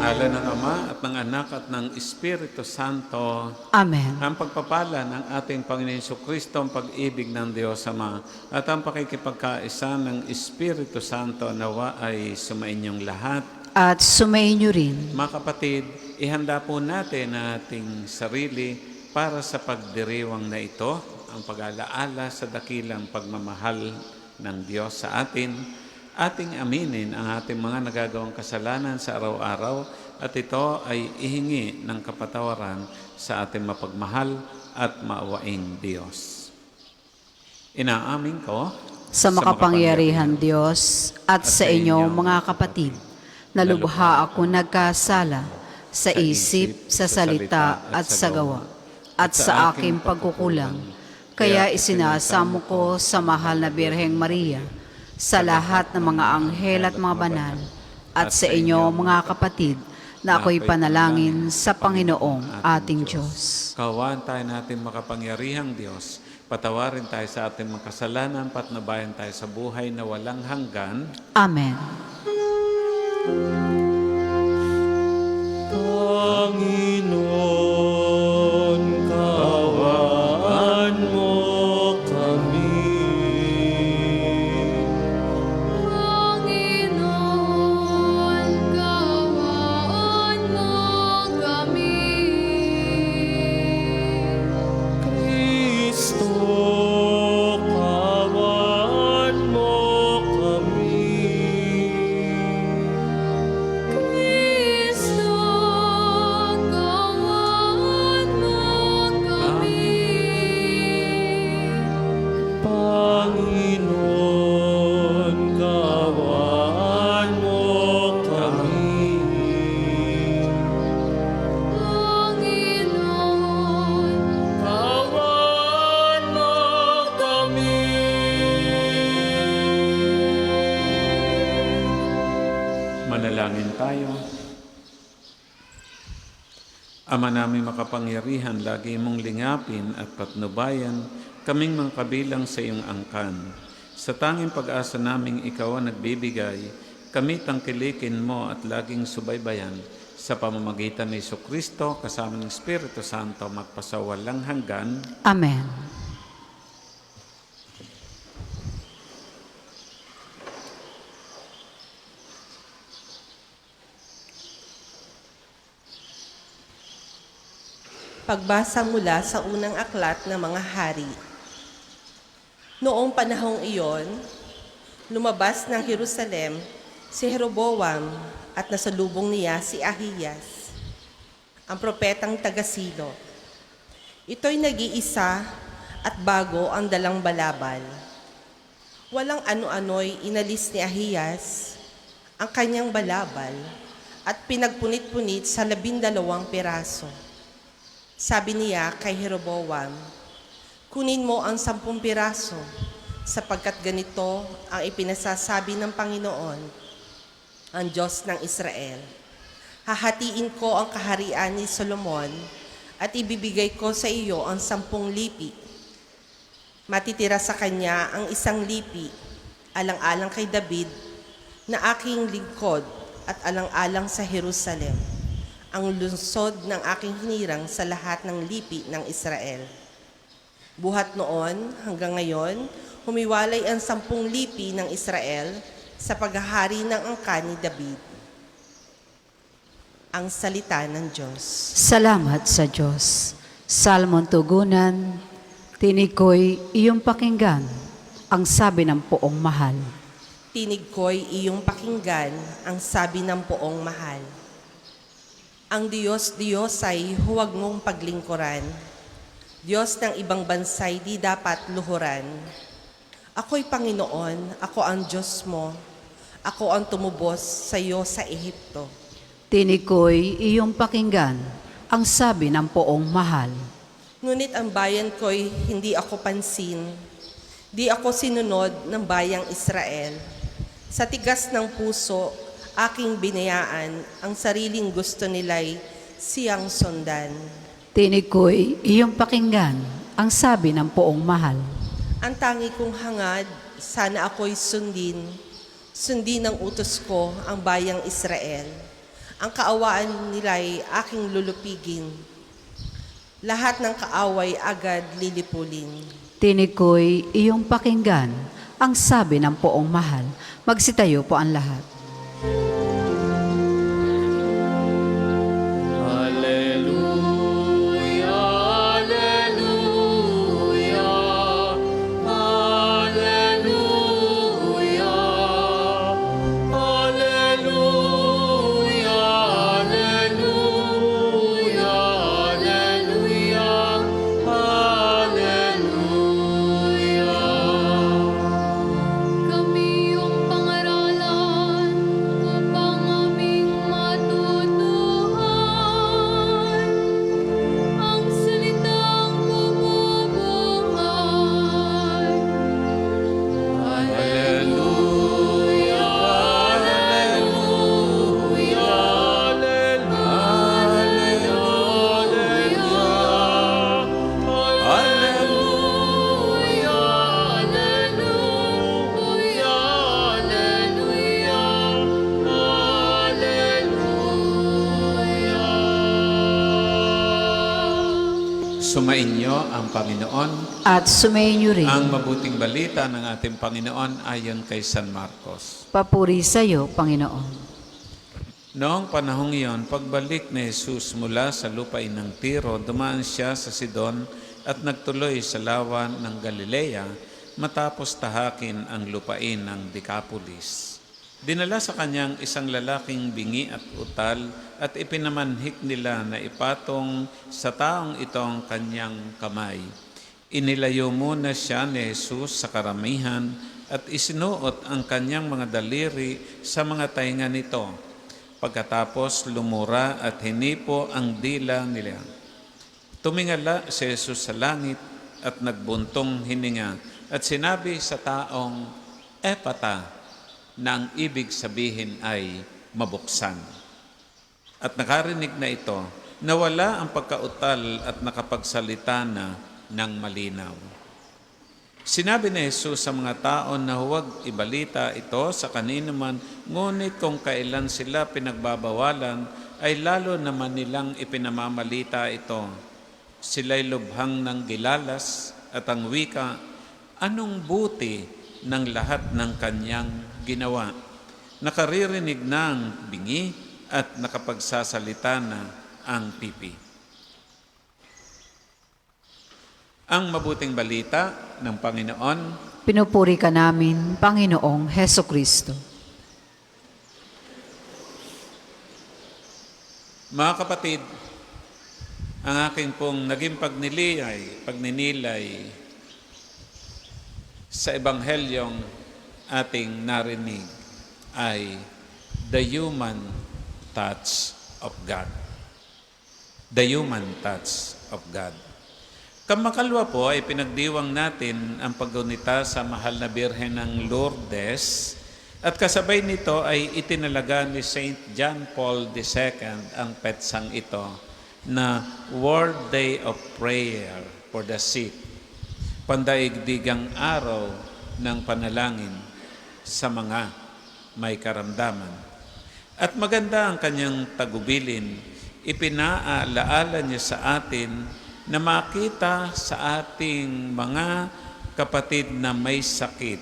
ngalan ng Ama at ng Anak at ng Espiritu Santo. Amen. Ang pagpapala ng ating Panginoon Jesucristo, ang pag-ibig ng Diyos Ama, at ang pakikipagkaisa ng Espiritu Santo nawa ay sumainyong lahat. At sumainyo rin. Mga kapatid, ihanda po natin ang ating sarili para sa pagdiriwang na ito, ang pag-alaala sa dakilang pagmamahal ng Diyos sa atin. Ating aminin ang ating mga nagagawang kasalanan sa araw-araw at ito ay ihingi ng kapatawaran sa ating mapagmahal at maawaing Diyos. Inaamin ko Sa makapangyarihan Diyos at sa inyo mga kapatid, na lubha ako nagkasala sa isip, sa salita at sa gawa, at sa aking pagkukulang. Kaya isinasamo ko sa mahal na Birheng Maria, sa lahat ng mga anghel at mga banal, at sa inyo mga kapatid, na ako'y panalangin sa Panginoong ating Diyos. Kawaan tayo natin makapangyarihang Diyos. Patawarin tayo sa ating mga kasalanan, patnubayan tayo sa buhay na walang hanggan. Amen. Panginoon, kaawaan mo kami. Panginoon, kaawaan mo kami. Kristo, kaawaan mo kami. Kristo, kaawaan mo kami. Panginoon, kaawaan mo kami. Panginoon, Kaawaan mo kami. Manalangin tayo. Ama namin makapangyarihan, lagi mong lingapin at patnubayan kaming mga kabilang sa iyong angkan. Sa tanging pag-asa naming ikaw ang nagbibigay, kami tangkilikin mo at laging subaybayan sa pamamagitan ni Jesucristo kasama ng Espiritu Santo magpasawalang hanggan. Amen. Pagbasa mula sa unang aklat ng mga hari. Noong panahong iyon, lumabas ng Jerusalem si Jeroboam at nasalubong niya si Ahiyas, ang propetang taga-Silo. Ito'y nag-iisa at bago ang dalang balabal. Walang ano-ano'y inalis ni Ahiyas ang kanyang balabal at pinagpunit-punit sa 12 piraso. Sabi niya kay Jeroboam, kunin mo ang 10 piraso, sapagkat ganito ang ipinasasabi ng Panginoon, ang Diyos ng Israel. Hahatiin ko ang kaharian ni Solomon at ibibigay ko sa iyo ang 10 lipi. Matitira sa kanya ang 1 lipi, alang-alang kay David, na aking lingkod at alang-alang sa Jerusalem, ang lungsod ng aking hinirang sa lahat ng lipi ng Israel. Buhat noon hanggang ngayon, humiwalay ang 10 lipi ng Israel sa paghahari ng angkan ni David. Ang salita ng Diyos. Salamat sa Diyos. Salmon tugunan, tinig ko'y iyong pakinggan, ang sabi ng poong mahal. Tinig ko'y iyong pakinggan, ang sabi ng poong mahal. Ang Diyos ay huwag mong paglingkuran. Diyos ng ibang bansay di dapat luhuran. Ako'y Panginoon, ako ang Diyos mo. Ako ang tumubos sa iyo sa Ehipto. Tinig ko'y iyong pakinggan, ang sabi ng poong mahal. Ngunit ang bayan ko'y hindi ako pansin. Di ako sinunod ng bayang Israel. Sa tigas ng puso, aking binayaan, ang sariling gusto nila'y siyang sundan. Tinig ko'y iyong pakinggan, ang sabi ng poong mahal. Ang tangi kong hangad, sana ako'y sundin. Sundin ng utos ko ang bayang Israel. Ang kaawaan nila'y aking lulupigin. Lahat ng kaaway agad lilipulin. Tinig ko'y iyong pakinggan, ang sabi ng poong mahal. Magsitayo po ang lahat. Hallelujah, hallelujah, hallelujah, hallelujah, hallelujah, hallelujah. Kami iyong pangaralan upang aming matutuhan ang salitang bumubuhay. Hallelujah, hallelujah, Sumainyo ang Panginoon. At sumainyo rin. Ang mabuting balita ng ating Panginoon ayon kay San Marcos. Papuri sa iyo, Panginoon. Noong panahong iyon, pagbalik ni Jesus mula sa lupain ng Tiro, dumaan siya sa Sidon at nagtuloy sa lawan ng Galilea matapos tahakin ang lupain ng Decapolis. Dinala sa kanyang isang lalaking bingi at utal at ipinamanhik nila na ipatong sa taong itong kanyang kamay. Inilayo muna siya ni Jesus sa karamihan at isinuot ang kanyang mga daliri sa mga tainga nito. Pagkatapos lumura at hinipo ang dila nila. Tumingala si Jesus sa langit at nagbuntong hininga at sinabi sa taong Epata, na ang ibig sabihin ay mabuksan. At nakarinig na ito, nawala ang pagkautal at nakapagsalita na ng malinaw. Sinabi ni Jesus sa mga tao na huwag ibalita ito sa kanino man, ngunit kung kailan sila pinagbabawalan, ay lalo naman nilang ipinamamalita ito. Sila'y lubhang ng gilalas at ang wika, anong buti ng lahat ng kanyang ginawa. Nakaririnig ng bingi at nakapagsasalita na ang pipi. Ang mabuting balita ng Panginoon. Pinupuri ka namin, Panginoong Heso Kristo. Mga kapatid, ang aking pong naging pagninilay sa Ebanghelyong ating narinig ay the human touch of God. The human touch of God. Kamakalwa po ay pinagdiwang natin ang paggunita sa mahal na Birhen ng Lourdes at kasabay nito ay itinalaga ni Saint John Paul II ang petsang ito na World Day of Prayer for the Sick, pandaigdigang araw ng panalangin sa mga may karamdaman. At maganda ang kanyang tagubilin, ipinaalaala niya sa atin na makita sa ating mga kapatid na may sakit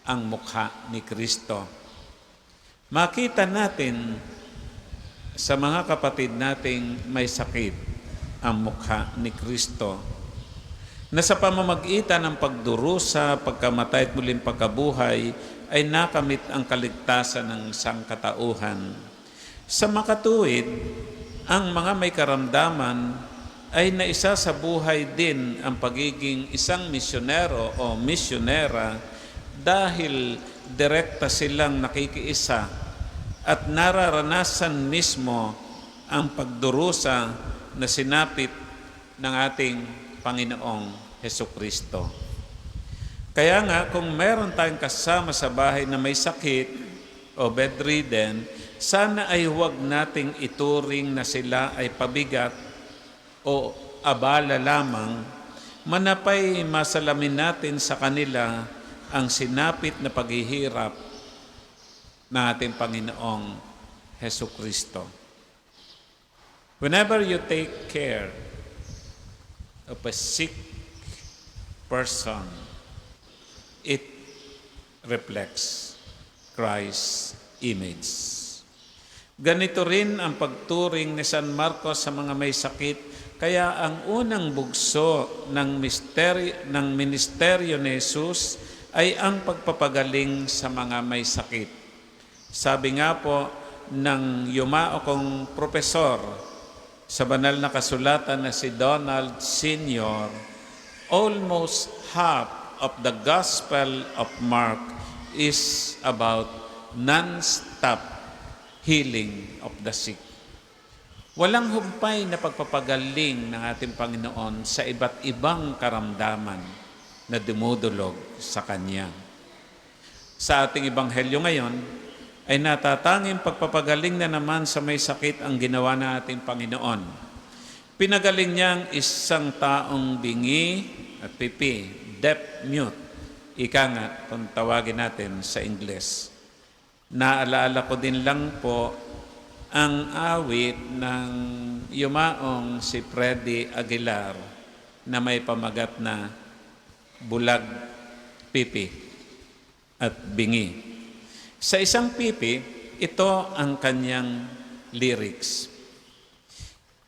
ang mukha ni Kristo. Makita natin sa mga kapatid nating may sakit ang mukha ni Kristo, na sa pamamagitan ng pagdurusa, pagkamatay at muling pagkabuhay, ay nakamit ang kaligtasan ng sangkatauhan. Sa makatuwid, ang mga may karamdaman ay naisa sa buhay din ang pagiging isang misyonero o misyonera dahil direkta silang nakikiisa at nararanasan mismo ang pagdurusa na sinapit ng ating Panginoong Hesukristo. Kaya nga, kung meron tayong kasama sa bahay na may sakit o bedridden, sana ay huwag nating ituring na sila ay pabigat o abala lamang, manapay masalamin natin sa kanila ang sinapit na paghihirap na ating Panginoong Hesu Kristo. Whenever you take care of a sick person, it reflects Christ's image. Ganito rin ang pagturing ni San Marcos sa mga may sakit. Kaya ang unang bugso ng ministeryo ni Jesus ay ang pagpapagaling sa mga may sakit. Sabi nga po ng yumao kong profesor sa banal na kasulatan na si Donald Sr., almost half of the Gospel of Mark is about non-stop healing of the sick. Walang humpay na pagpapagaling ng ating Panginoon sa iba't ibang karamdaman na dumudulog sa Kanya. Sa ating Ebanghelyo ngayon, ay natatanging pagpapagaling na naman sa may sakit ang ginawa ng ating Panginoon. Pinagaling niya ang isang taong bingi at pipi, deaf mute. Ika nga, kung tawagin natin sa Ingles. Naalaala ko din lang po ang awit ng yumaong si Freddy Aguilar na may pamagat na bulag, pipi at bingi. Sa isang pipi, ito ang kanyang lyrics.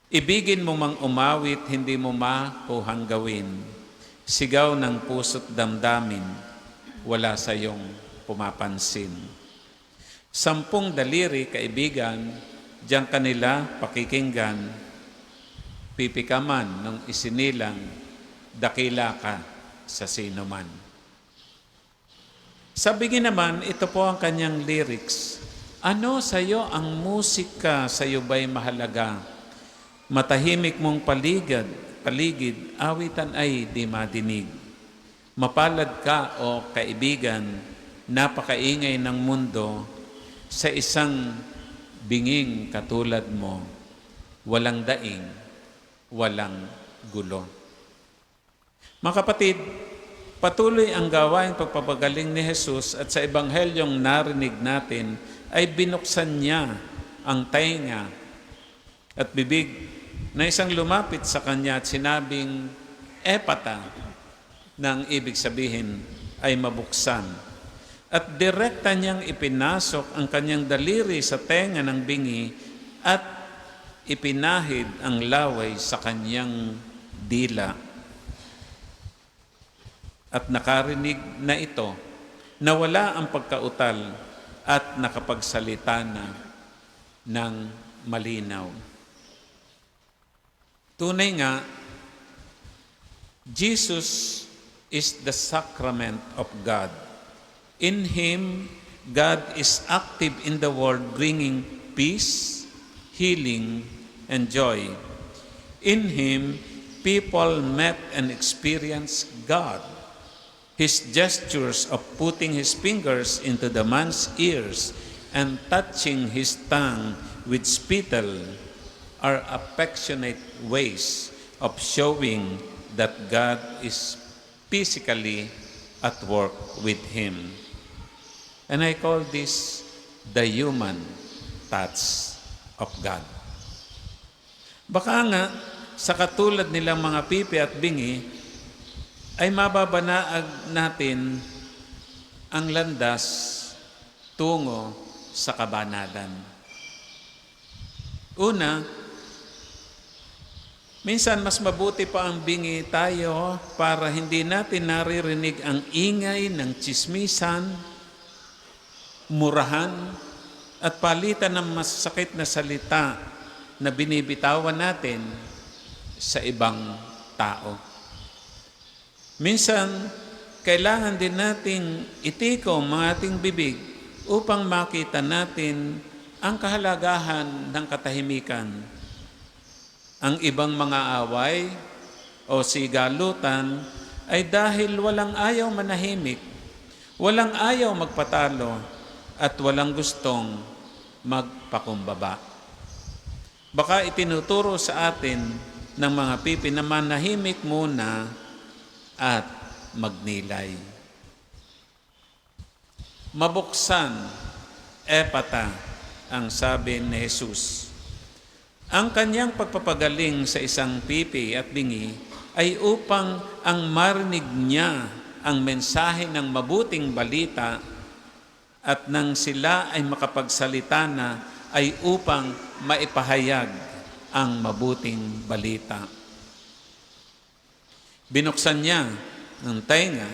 Ibigin mo mang umawit, hindi mo makuhang gawin. Sigaw ng puso't damdamin, wala sa iyong pumapansin. 10 daliri, kaibigan, diyan kanila pakikinggan, pipi ka man nung isinilang, dakila ka sa sino man. Sabi naman, ito po ang kanyang lyrics. Ano sa iyo ang musika, sa iyo ba'y mahalaga? Matahimik mong paligid, awitan ay di madinig. Mapalad ka o kaibigan, napakaingay ng mundo, sa isang binging katulad mo, walang daing, walang gulo. Mga kapatid, patuloy ang gawaing pagpapagaling ni Jesus at sa Ebanghelyong narinig natin ay binuksan niya ang tainga at bibig na isang lumapit sa kanya at sinabing, epata, nang ibig sabihin ay mabuksan. At direkta niyang ipinasok ang kanyang daliri sa tenga ng bingi at ipinahid ang laway sa kanyang dila. At nakarinig na ito, nawala ang pagkautal at nakapagsalita na ng malinaw. Tunay nga, Jesus is the sacrament of God. In Him, God is active in the world, bringing peace, healing, and joy. In Him, people met and experienced God. His gestures of putting His fingers into the man's ears and touching his tongue with spittle are affectionate ways of showing that God is physically at work with him. And I call this the human touch of God. Baka nga, sa katulad nilang mga pipi at bingi, ay mababanaag natin ang landas tungo sa kabanalan. Una, minsan mas mabuti pa ang bingi tayo para hindi natin naririnig ang ingay ng tsismisan, murahan, at palitan ng masakit na salita na binibitawan natin sa ibang tao. Minsan, kailangan din nating itikom ang ating bibig upang makita natin ang kahalagahan ng katahimikan. Ang ibang mga away o sigalutan ay dahil walang ayaw manahimik, walang ayaw magpatalo, at walang gustong magpakumbaba. Baka itinuturo sa atin ng mga pipi na manahimik muna at magnilay. Mabuksan, epata, ang sabi ni Jesus. Ang kanyang pagpapagaling sa isang pipi at bingi ay upang ang marinig niya ang mensahe ng mabuting balita at nang sila ay makapagsalita na ay upang maipahayag ang mabuting balita. Binuksan niya ng tainga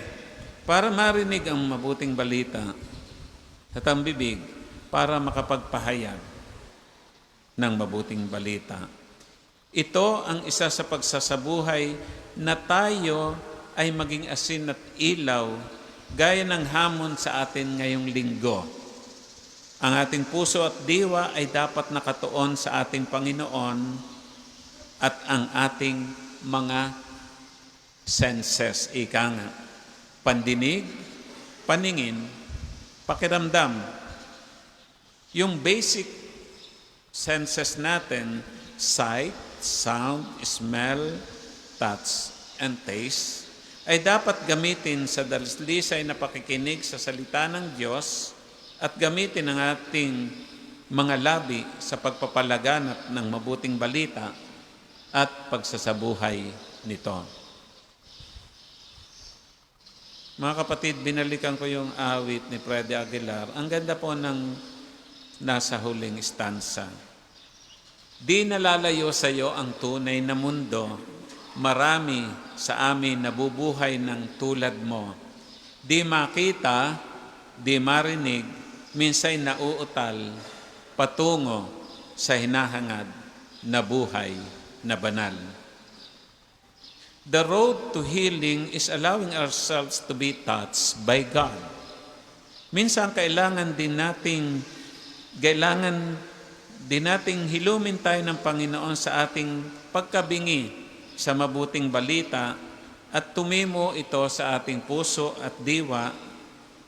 para marinig ang mabuting balita at ang bibig para makapagpahayag ng mabuting balita. Ito ang isa sa pagsasabuhay na tayo ay maging asin at ilaw gaya ng hamon sa atin ngayong linggo. Ang ating puso at diwa ay dapat nakatuon sa ating Panginoon at ang ating mga senses, ika nga, pandinig, paningin, pakiramdam. Yung basic senses natin, sight, sound, smell, touch, and taste, ay dapat gamitin sa dalisdisay na pakikinig sa salita ng Diyos at gamitin ang ating mga labi sa pagpapalaganap ng mabuting balita at pagsasabuhay nito. Mga kapatid, binalikan ko yung awit ni Freddy Aguilar. Ang ganda po ng nasa huling stanza. Di nalalayo sa iyo ang tunay na mundo. Marami sa amin nabubuhay ng tulad mo. Di makita, di marinig, minsay nauutal, patungo sa hinahangad na buhay na banal. The road to healing is allowing ourselves to be touched by God. Minsan kailangan din nating hilumin tayo ng Panginoon sa ating pagkabingi sa mabuting balita at tumimo ito sa ating puso at diwa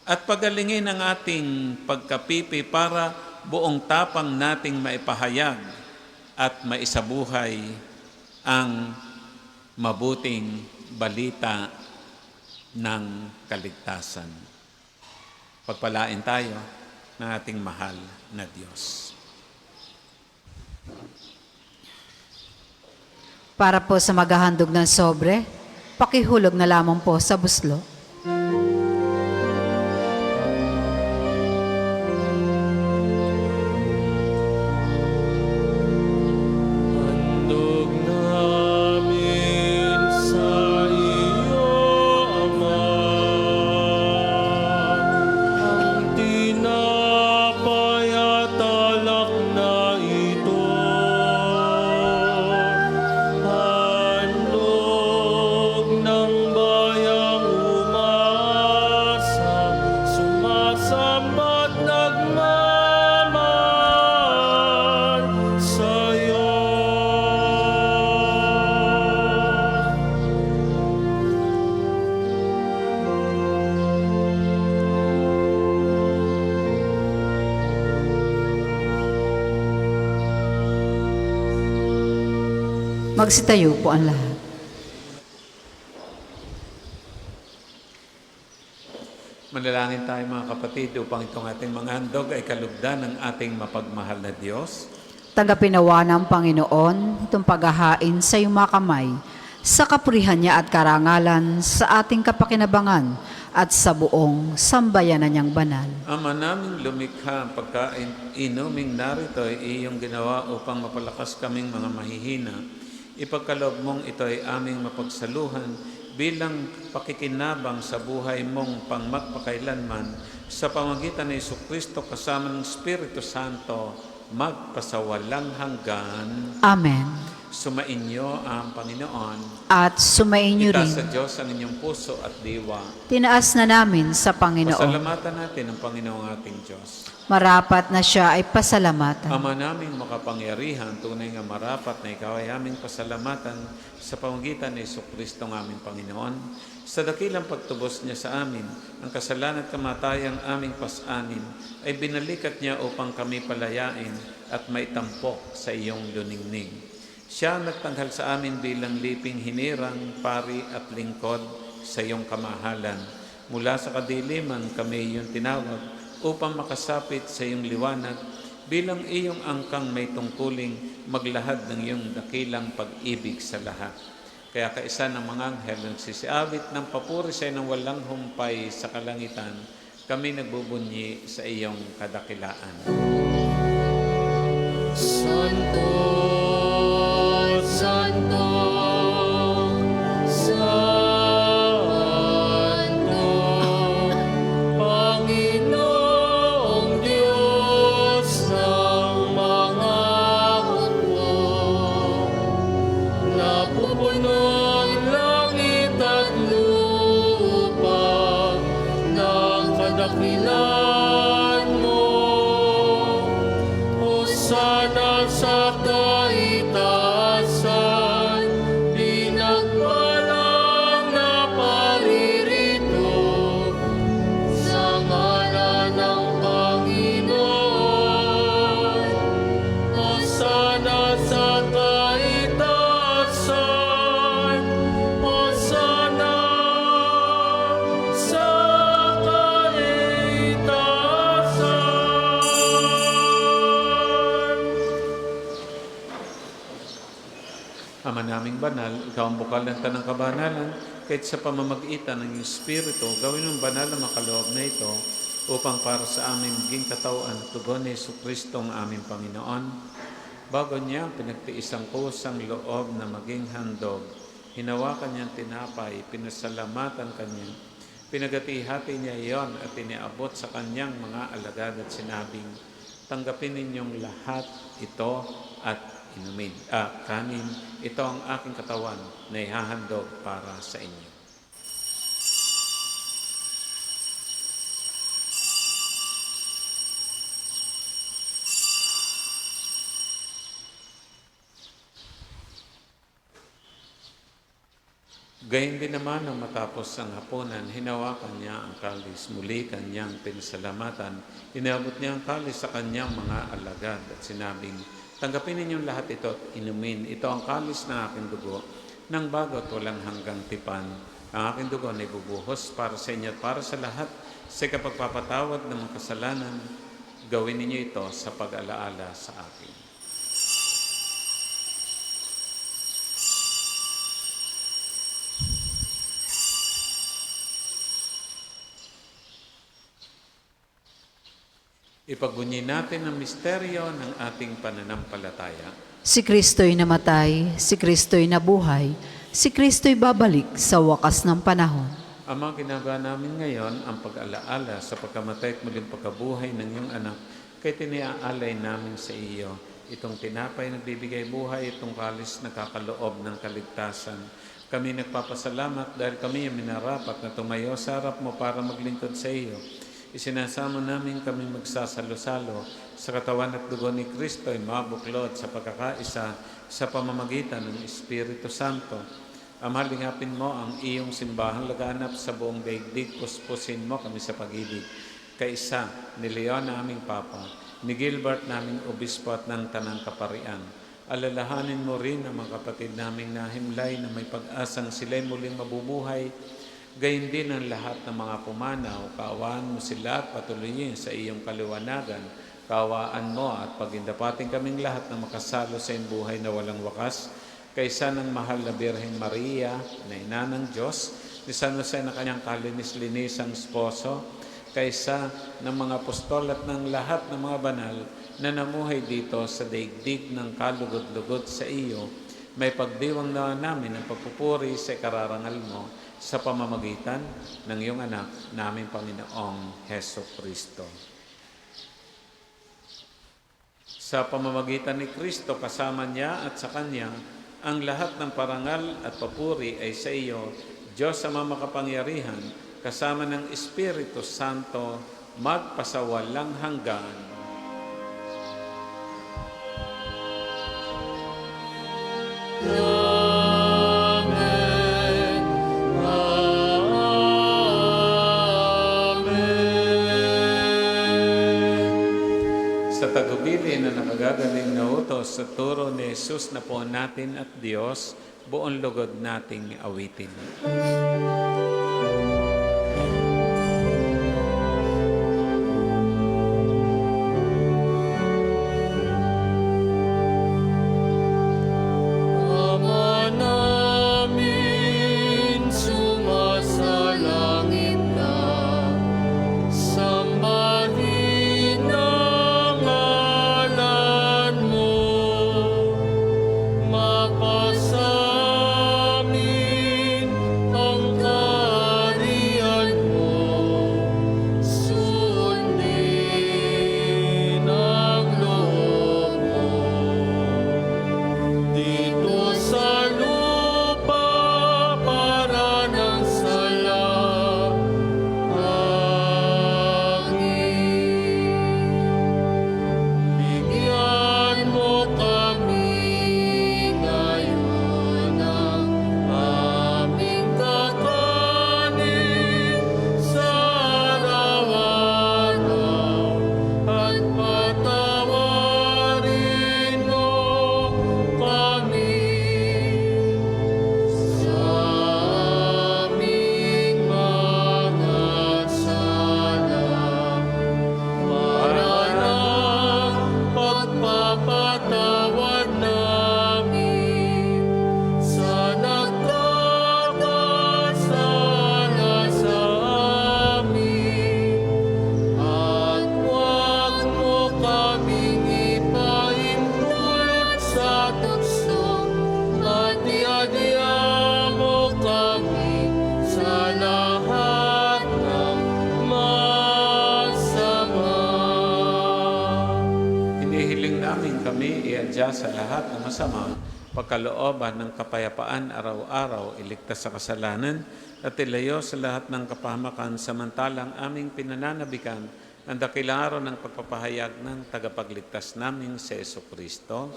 at pagalingin ang ating pagkapipi para buong tapang nating maipahayag at maisabuhay ang mabuting balita ng kaligtasan. Pagpalain tayo ng ating mahal na Diyos. Para po sa maghahandog ng sobre, pakihulog na lamang po sa buslo. Handog namin sa iyo, Ama, ang tinapay at alak na ito. Handog ng bayang umasa, sumasamba't nagmamahal sa'yo. Magsitayo po ang lahat. Manalangin tayo mga kapatid upang itong ating mga handog ay kalugdan ng ating mapagmahal na Diyos. Tanggapin nawa ng Panginoon itong paghahain sa iyong mga kamay, sa kapurihan niya at karangalan, sa ating kapakinabangan at sa buong sambayanan niyang banal. Ama naming lumikha, ang pagkain inuming narito ay iyong ginawa upang mapalakas kaming mga mahihina. Ipagkaloob mong ito ay aming mapagsaluhan bilang pakikinabang sa buhay mong pangmagpakailanman sa pamagitan ni Jesucristo kasama ng Espiritu Santo magpasawalang hanggan. Amen. Sumainyo ang Panginoon. At sumainyo Itaas sa rin. Diyos ang inyong puso at diwa. Tinaas na namin sa Panginoon. Pasalamatan natin ang Panginoong ating Diyos. Marapat na siya ay pasalamatan. Ama naming makapangyarihan, tunay nga marapat na ikaw ay aming pasalamatan sa pamagitan ni Jesucristo ng aming Panginoon. Sa dakilang pagtubos niya sa amin, ang kasalanan at kamatayang aming pasanin ay binalikat niya upang kami palayain at maitampok sa iyong luningning. Siya ang nagtanghal sa amin bilang liping hinirang, pari at lingkod sa iyong kamahalan. Mula sa kadiliman kami iyong tinawag upang makasapit sa iyong liwanag. bilang iyong angkang may tungkuling maglahad ng iyong dakilang pag-ibig sa lahat. Kaya kaisa ng mga anghel nagsisiawit ng papuri sa ng walang humpay sa kalangitan, kami nagbubunyi sa iyong kadakilaan. Santo, Santo, Santo, Panginoong Diyos ng mga hukbo, napupuno ang langit at lupa ng kadakilan mo. Hosana sa kaitaasan, pinagpalang na paririto sa ngalan ng Panginoon. Hosana sa kaitaasan, Hosana sa kaitaasan. Ama naming banal, ikaw ang bukal ng tanang kabanalan, kahit sa pamamagitan ng iyong Espiritu, gawin mong banal ang makaloob na ito upang para sa amin maging katawan at tugon ni Jesucristo ang aming Panginoon. Bago niya pinagtiis ang kusang loob na maging handog, hinawakan niyang tinapay, pinasalamatan kanya, pinagati-hati niya iyon at iniabot sa kanyang mga alagad at sinabing, tanggapin ninyong lahat ito at inumin. Kanin, ito ang aking katawan na ihahandog para sa inyo. Gayun din naman nang matapos ang hapunan, hinawakan niya ang kalis, muli kanyang pinasalamatan, inabot niya ang kalis sa kanyang mga alagad at sinabing, tanggapin ninyong lahat ito at inumin. Ito ang kalis ng aking dugo, ng bago at walang hanggang tipan. Ang aking dugo na ibubuhos para sa inyo at para sa lahat sa kapagpapatawad ng mga kasalanan. Gawin ninyo ito sa pag-alaala sa akin. Ipagbunyi natin ang misteryo ng ating pananampalataya. Si Kristo'y namatay, si Kristo'y nabuhay, si Kristo'y babalik sa wakas ng panahon. Ama, ginagawa namin ngayon ang pag-alaala sa pagkamatay at muling pagkabuhay ng iyong anak, kaya tiniaalay namin sa iyo itong tinapay na nagbibigay buhay, itong kalis na kakaloob ng kaligtasan. Kami nagpapasalamat dahil kami ang minarapat na tumayo sa harap mo para maglingkod sa iyo. Isinasamo namin kami magsasalo-salo sa katawan at dugo ni Kristo ay mabuklod sa pagkakaisa sa pamamagitan ng Espiritu Santo. Ama, lingapin mo ang iyong simbahang laganap sa buong daigdig, puspusin mo kami sa pag-ibig. Kaisa ni Leon na aming Papa, ni Gilbert naming Obispo at ng Tanang Kaparian. Alalahanin mo rin ang mga kapatid naming nahimlay na may pag-asang sila'y muling mabubuhay. Gayun din ang lahat ng mga pumanaw, kaawaan mo sila at patuloyin sa iyong kaliwanagan. Kaawaan mo at pagindapating kaming lahat na makasalo sa iyong buhay na walang wakas, kaysa ng mahal na Birheng Maria, na ina ng Diyos, ni San Jose na kanyang kalinis-linisang esposo, kaysa ng mga apostol at ng lahat ng mga banal na namuhay dito sa daigdig ng kalugod-lugod sa iyo, may pagdiwang na namin ang pagpupuri sa kararangal mo sa pamamagitan ng iyong anak naming Panginoong Heso Kristo. Sa pamamagitan ni Kristo, kasama niya at sa Kanya, ang lahat ng parangal at papuri ay sa iyo, Diyos Ama makapangyarihan, kasama ng Espiritu Santo, magpasawalang hanggan. Amen. Amen. Sa tagubili na nakagagaling na utos sa turo ni Jesus na po natin at Diyos, buong lugod nating awitin. kami iadya sa lahat ng masama, pagkalooban ng kapayapaan araw-araw, iligtas sa kasalanan, at ilayo sa lahat ng kapahamakan samantalang aming pinananabikan ang dakilang araw ng pagpapahayag ng tagapagligtas naming si Jesucristo.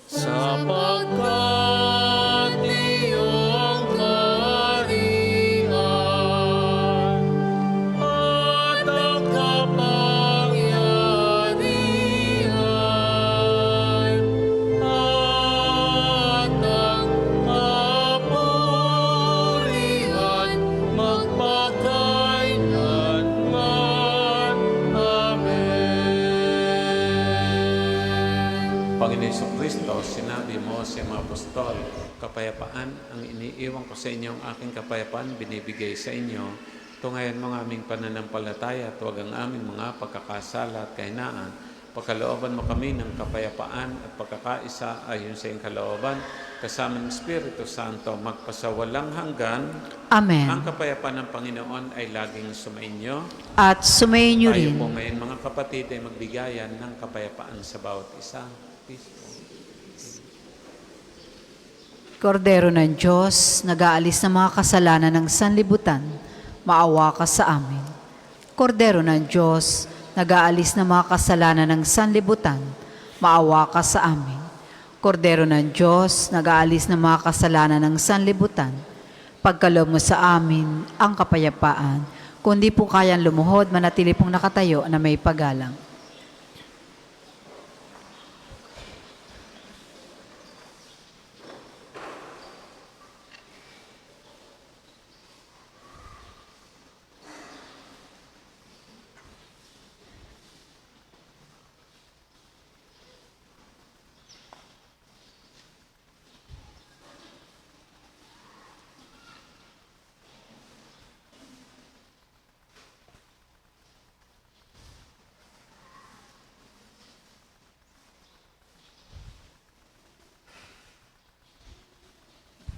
Sapagkat iyong kaharian at ang kapangyarihan at ang kapurihan magpakailanman. Amen. Panginoon Jesucristo, sinabi mo sa mga apostol, kapayapaan ang iniiwan ko sa inyo, ang aking kapayapaan binibigay sa inyo. Tungayan mo ang aming pananampalataya at huwag ang aming mga pagkakasala at kahinaan. Pagkalooban mo kami ng kapayapaan at pagkakaisa ayon sa iyong kalooban, kasama ng Espiritu Santo, magpasawalang hanggan. Amen. Ang kapayapaan ng Panginoon ay laging sumainyo. At sumayin niyo Tayo rin. po ngayon, mga kapatid, ay magbigayan ng kapayapaan sa bawat isa. Peace. Kordero ng Diyos, nag-aalis ng mga kasalanan ng sanlibutan, maawa ka sa amin. Kordero ng Diyos, nag-aalis ng mga kasalanan ng sanlibutan, maawa ka sa amin. Kordero ng Diyos, nag-aalis ng mga kasalanan ng sanlibutan, pagkaloob mo sa amin ang kapayapaan. Kung di po kayang lumuhod, manatili pong nakatayo na may paggalang.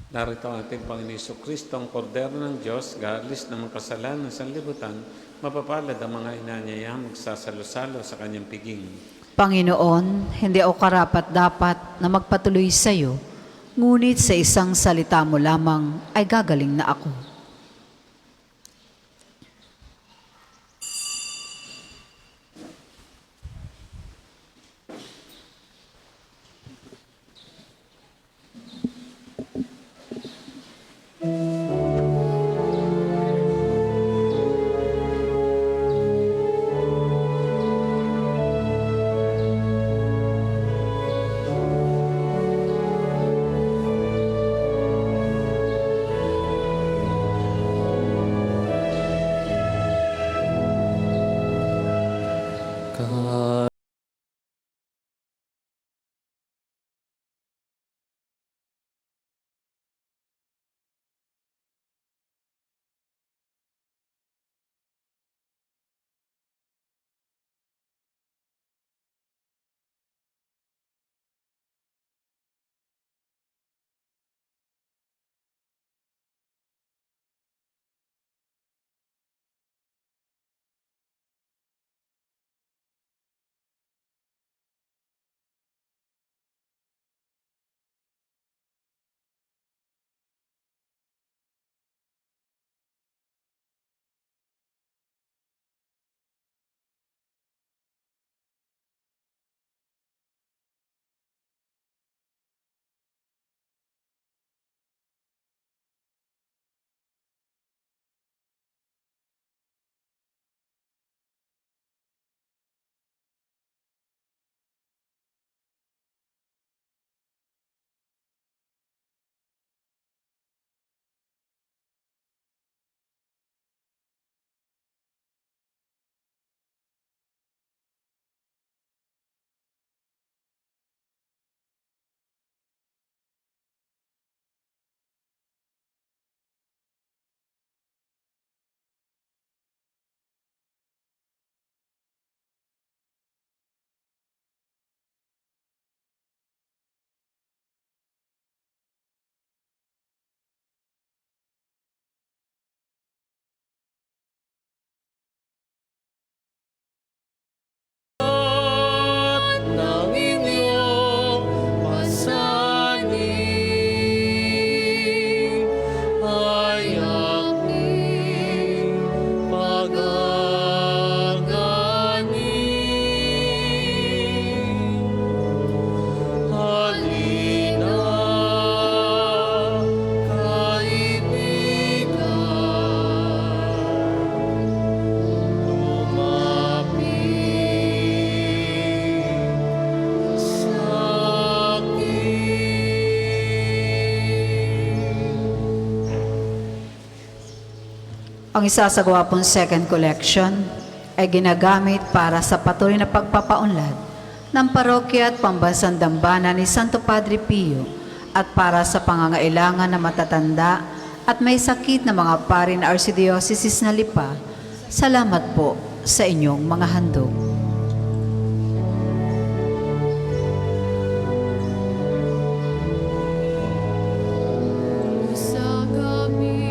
Narito ang ating Panginoon Jesucristo, ang Kordero ng Diyos, gaalis ng mga kasalanan ng sanlibutan, mapapalad ang mga inanyayang magsasalo-salo sa kanyang piging. Panginoon, hindi ako karapat-dapat na magpatuloy sa iyo, ngunit sa isang salita mo lamang ay gagaling na ako. Ang isasagawa pong second collection ay ginagamit para sa patuloy na pagpapaunlad ng parokya at pambansang dambana ni Santo Padre Pio at para sa pangangailangan ng matatanda at may sakit na mga pari na Archdiocese na Lipa. Salamat po sa inyong mga handog. Sa gabi,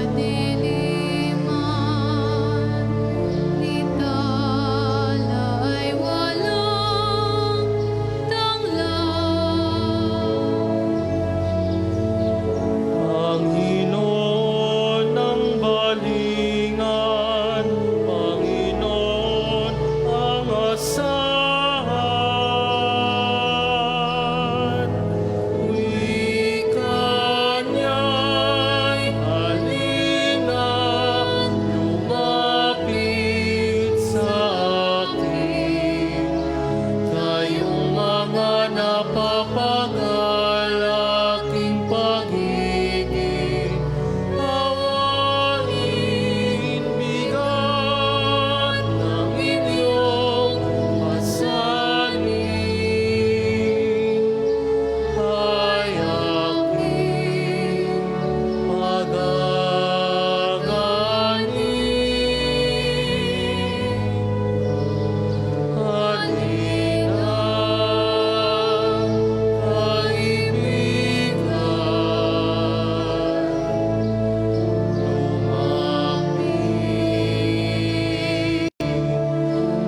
kadiliman, nitala ay walang tanglaw. Panginoon ng balingan, Panginoon ang asahan. Wika niya'y halina, lumapit sa akin. Kayong mga napapagal aking pag-ibig, hawain bigat ng inyong pasanin. Ay aking pagaganin. Halina, kaibigan, lumapit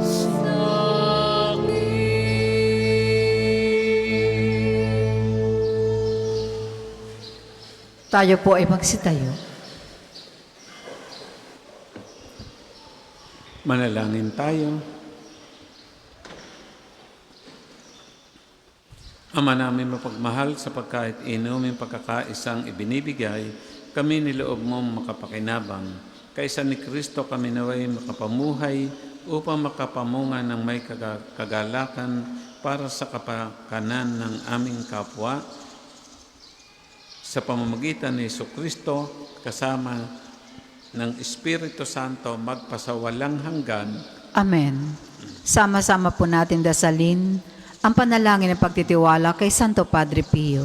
sa akin. Tayo po ay magsitayo. Manalangin tayo. Ama namin mapagmahal, sa pagkait inuming pagkakaisang ibinibigay, kami niloob mong makapakinabang. Kaysa ni Kristo kami naway makapamuhay upang makapamunga ng may kagalakan para sa kapakanan ng aming kapwa. Sa pamamagitan ni Jesucristo, kasama ng Espiritu Santo, magpasawalang hanggan. Amen. Sama-sama po natin dasalin ang panalangin ng pagtitiwala kay Santo Padre Pio.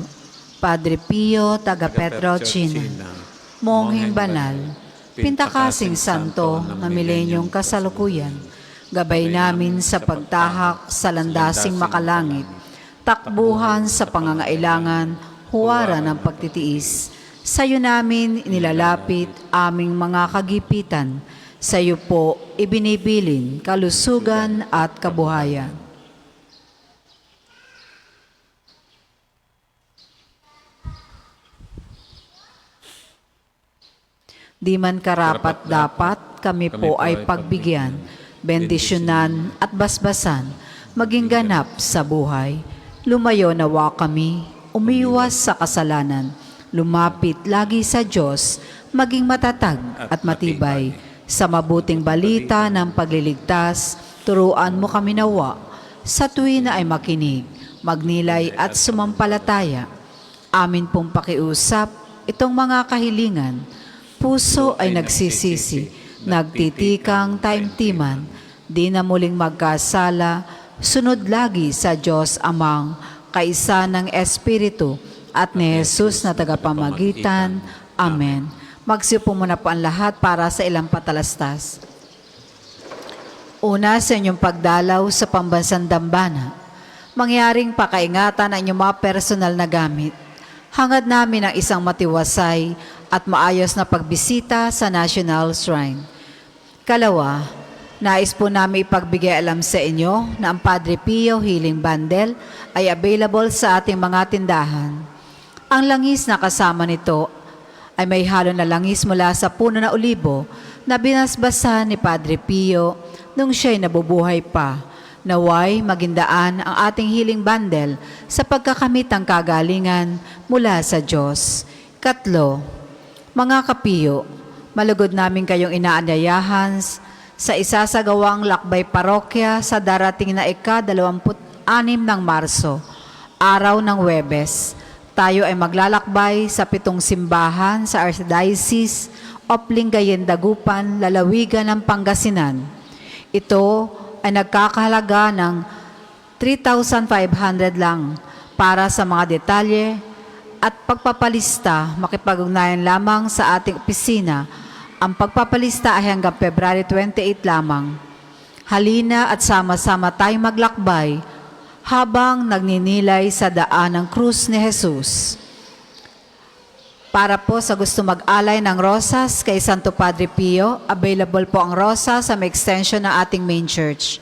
Padre Pio, taga Petrocina, mongheng banal, pintakasing santo na milenyong kasalukuyan, gabay namin sa pagtahak sa landasing makalangit, takbuhan sa pangangailangan, huwara ng pagtitiis. Sa iyo namin inilalapit aming mga kagipitan. Sa iyo po ibinibilin kalusugan at kabuhayan. Di man karapat dapat kami po ay pagbigyan, bendisyonan at basbasan, maging ganap sa buhay. Lumayo nawa kami, umiwas sa kasalanan, lumapit lagi sa Diyos, maging matatag at matibay. Sa mabuting balita ng pagliligtas, turuan mo kami nawa, sa tuwi na ay makinig, magnilay at sumampalataya. Amin pong pakiusap itong mga kahilingan. Puso ay nagsisisi, nagtitikang taimtiman, di na muling magkasala, sunod lagi sa Diyos Amang, kaisa ng Espiritu, at ni Jesus na tagapamagitan. Amen. Magsiupo muna po ang lahat para sa ilang patalastas. Una, sa inyong pagdalaw sa pambansang dambana, mangyaring pakaingatan ang inyong mga personal na gamit. Hangad namin ang isang matiwasay at maayos na pagbisita sa National Shrine. Kalawa, nais po namin ipagbigay alam sa inyo na ang Padre Pio Healing Bundle ay available sa ating mga tindahan. Ang langis na kasama nito ay may halo na langis mula sa puno na olibo na binasbasan ni Padre Pio nung siya'y nabubuhay pa. Naway magindaan ang ating healing bundle sa pagkakamit ng kagalingan mula sa Diyos. Katlo, mga kapiyo, malugod namin kayong inaanyayahan sa isasagawang lakbay parokya sa darating na ika-26 ng Marso, araw ng Huwebes. Tayo ay maglalakbay sa 7 simbahan sa Archdiocese of Lingayen, Dagupan, Lalawigan ng Pangasinan. Ito ay nagkakahalaga ng 3,500 lang. Para sa mga detalye at pagpapalista, makipag-ugnayan lamang sa ating opisina. Ang pagpapalista ay hanggang February 28 lamang. Halina at sama-sama tayong maglakbay habang nagninilay sa daan ng krus ni Jesus. Para po sa gusto mag-alay ng rosas kay Santo Padre Pio, available po ang rosas sa may extension ng ating main church.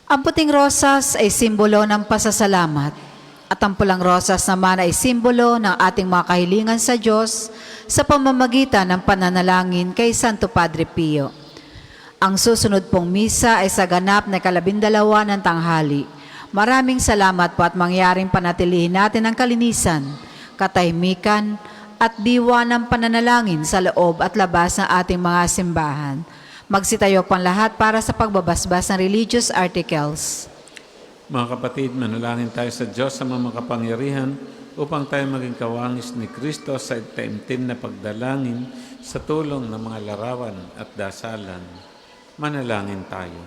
Ang puting rosas ay simbolo ng pasasalamat at ang pulang rosas naman ay simbolo ng ating mga kahilingan sa Diyos sa pamamagitan ng pananalangin kay Santo Padre Pio. Ang susunod pong misa ay sa ganap na 12 ng tanghali. Maraming salamat po at mangyaring panatilihin natin ang kalinisan, katahimikan, at diwa ng pananalangin sa loob at labas ng ating mga simbahan. Magsitayo po ang lahat para sa pagbabasbas ng religious articles. Mga kapatid, manalangin tayo sa Diyos sa mga makapangyarihan upang tayo maging kawangis ni Kristo sa taimtim na pagdalangin sa tulong ng mga larawan at dasalan. Manalangin tayo.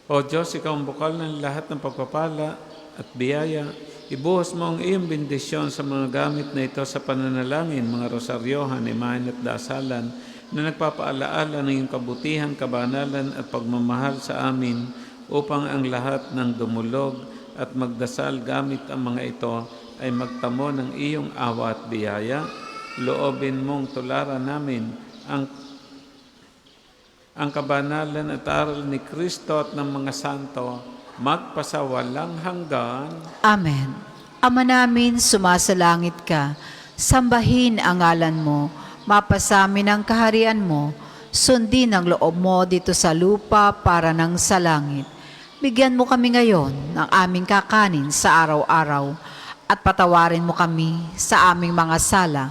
O Diyos, Ikaw ang bukal ng lahat ng pagpapala at biyaya. Ibuhos mo ang iyong bendisyon sa mga gamit na ito sa pananalangin, mga rosaryohan, imahen at dasalan na nagpapaalaala ng iyong kabutihan, kabanalan at pagmamahal sa amin upang ang lahat ng dumulog at magdasal gamit ang mga ito ay magtamo ng iyong awa at biyaya. Loobin mong tularan namin ang kabanalan at aral ni Kristo at ng mga santo, magpasawalang hanggan. Amen. Ama namin, sumasalangit ka. Sambahin ang ngalan mo. Mapasamin ang kaharian mo. Sundin ang loob mo dito sa lupa para nang sa langit. Bigyan mo kami ngayon ng aming kakanin sa araw-araw at patawarin mo kami sa aming mga sala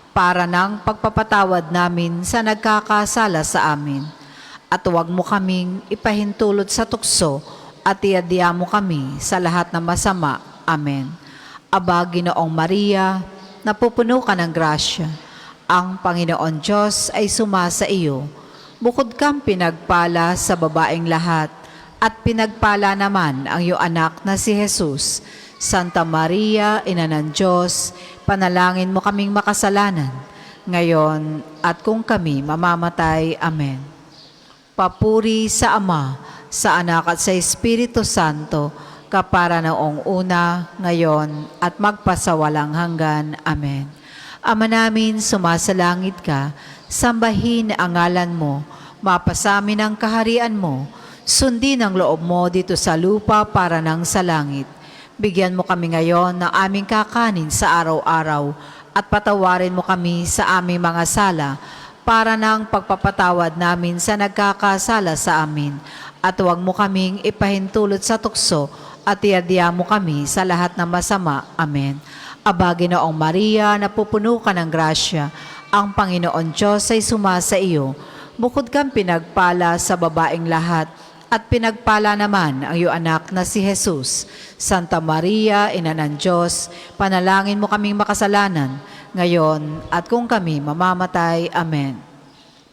para nang pagpapatawad namin sa nagkakasala sa amin. At huwag mo kaming ipahintulot sa tukso at iadya mo kami sa lahat ng masama. Amen. Aba, Ginoong Maria, napupuno ka ng grasya. Ang Panginoon Diyos ay sumasa iyo. Bukod kang pinagpala sa babaeng lahat, at pinagpala naman ang iyong anak na si Jesus. Santa Maria, Ina ng Diyos, panalangin mo kaming makasalanan, ngayon at kung kami mamamatay. Amen. Papuri sa Ama, sa Anak at sa Espiritu Santo, kapara noong una, ngayon, at magpasawalang hanggan. Amen. Ama namin, sumasalangit ka, sambahin ang ngalan mo, mapasamin ang kaharian mo, sundin ang loob mo dito sa lupa para nang sa langit. Bigyan mo kami ngayon ng aming kakanin sa araw-araw at patawarin mo kami sa aming mga sala para nang pagpapatawad namin sa nagkakasala sa amin. At huwag mo kaming ipahintulot sa tukso at iadya mo kami sa lahat ng masama. Amen. Aba, Ginoong Maria, napupuno ka ng grasya. Ang Panginoon Diyos ay sumasa iyo. Bukod kang pinagpala sa babaeng lahat, at pinagpala naman ang iyong anak na si Jesus. Santa Maria, Ina ng Diyos, panalangin mo kaming makasalanan, ngayon at kung kami mamamatay. Amen.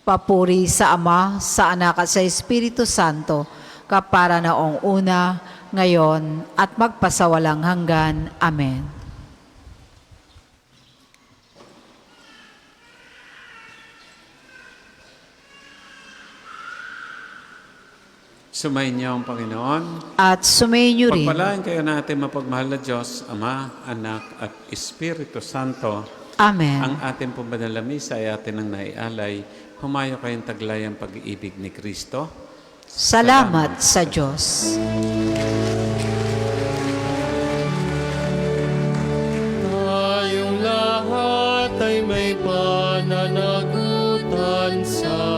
Papuri sa Ama, sa Anak at sa Espiritu Santo, kapara noong una, ngayon at magpasawalang hanggan. Amen. Sumayin niyo ang Panginoon. At sumayin niyo rin. Pagpalain kayo natin mapagmahal na Diyos, Ama, Anak at Espiritu Santo. Amen. Ang ating pong banal na misa ay atin ang naialay. Humayo kayong taglay ang pag-iibig ni Kristo. Salamat sa Diyos. Tayong lahat ay may pananagutan sa